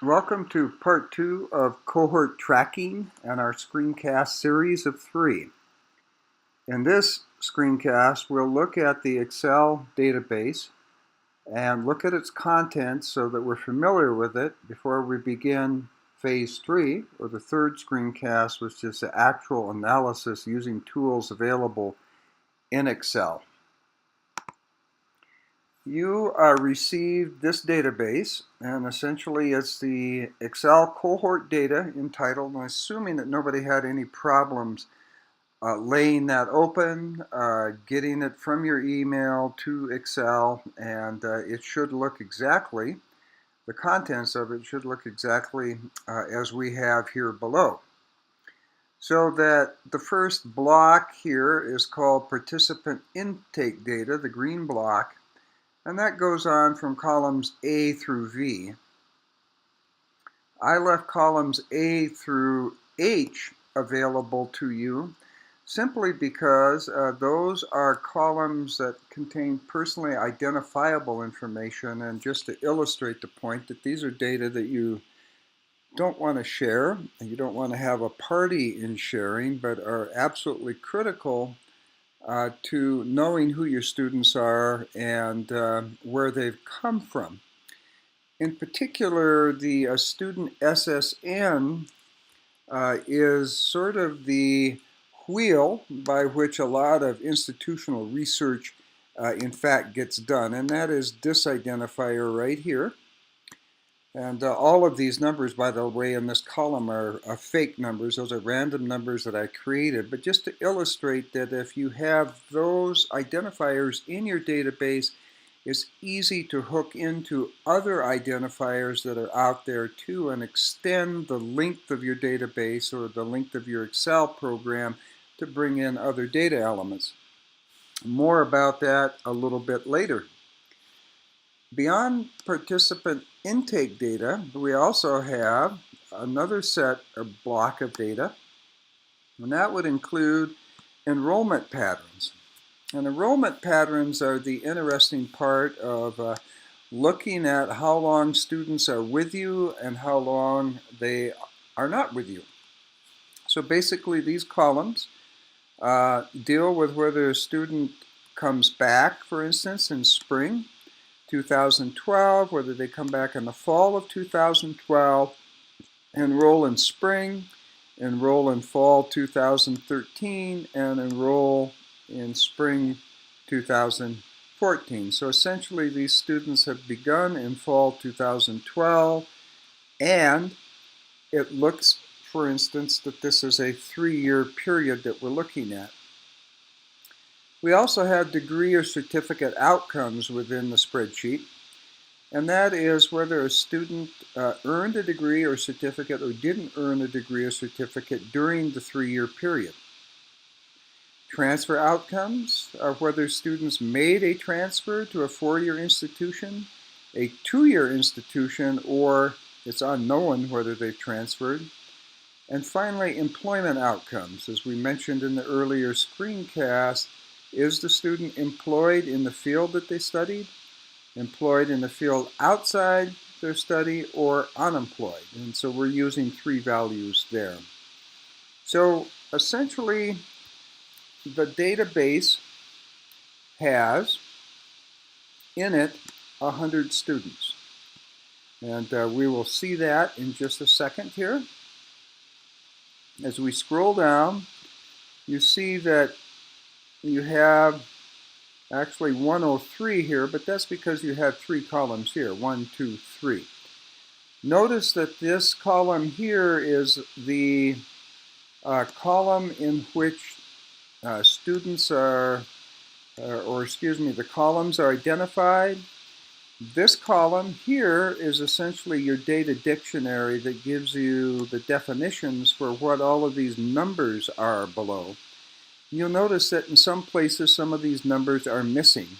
Welcome to part 2 of cohort tracking and our screencast series of 3. In this screencast, we'll look at the Excel database and look at its contents so that we're familiar with it before we begin phase 3, or the third screencast, which is the actual analysis using tools available in Excel. You received this database, and essentially it's the Excel cohort data entitled, and assuming that nobody had any problems laying that open, getting it from your email to Excel, and it should look exactly, the contents of it should look exactly as we have here below. So that the first block here is called participant intake data, the green block. And that goes on from columns A through V. I left columns A through H available to you simply because those are columns that contain personally identifiable information, and just to illustrate the point that these are data that you don't want to share, and you don't want to have a party in sharing, but are absolutely critical to knowing who your students are and where they've come from. In particular, the student SSN is sort of the wheel by which a lot of institutional research in fact gets done, and that is this identifier right here. And all of these numbers, by the way, in this column are fake numbers. Those are random numbers that I created. But just to illustrate that if you have those identifiers in your database, it's easy to hook into other identifiers that are out there too and extend the length of your database or the length of your Excel program to bring in other data elements. More about that a little bit later. Beyond participant intake data, we also have another set or block of data, and that would include enrollment patterns. And enrollment patterns are the interesting part of looking at how long students are with you and how long they are not with you. So basically these columns deal with whether a student comes back, for instance, in spring 2012, whether they come back in the fall of 2012, enroll in spring, enroll in fall 2013, and enroll in spring 2014. So essentially these students have begun in fall 2012, and it looks, for instance, that this is a 3-year period that we're looking at. We also have degree or certificate outcomes within the spreadsheet, and that is whether a student earned a degree or certificate or didn't earn a degree or certificate during the 3-year period. Transfer outcomes are whether students made a transfer to a 4-year institution, a 2-year institution, or it's unknown whether they've transferred. And finally, employment outcomes. As we mentioned in the earlier screencast, is the student employed in the field that they studied, employed in the field outside their study, or unemployed? And so we're using 3 values there. So essentially, the database has in it 100 students. And we will see that in just a second here. As we scroll down, you see that you have actually 103 here, but that's because you have 3 columns here, 1, 2, 3. Notice that this column here is the column in which students are, the columns are identified. This column here is essentially your data dictionary that gives you the definitions for what all of these numbers are below. You'll notice that in some places some of these numbers are missing.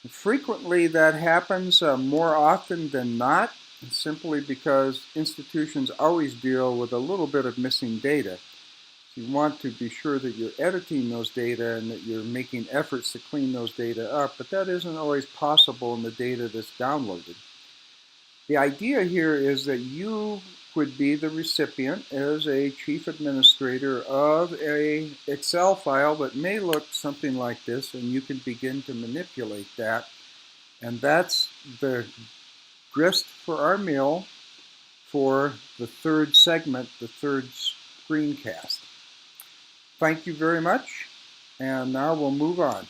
Frequently that happens more often than not, simply because institutions always deal with a little bit of missing data. You want to be sure that you're editing those data and that you're making efforts to clean those data up, but that isn't always possible in the data that's downloaded. The idea here is that you would be the recipient as a chief administrator of a Excel file that may look something like this, and you can begin to manipulate that. And that's the grist for our meal for the third segment, the third screencast. Thank you very much, and now we'll move on.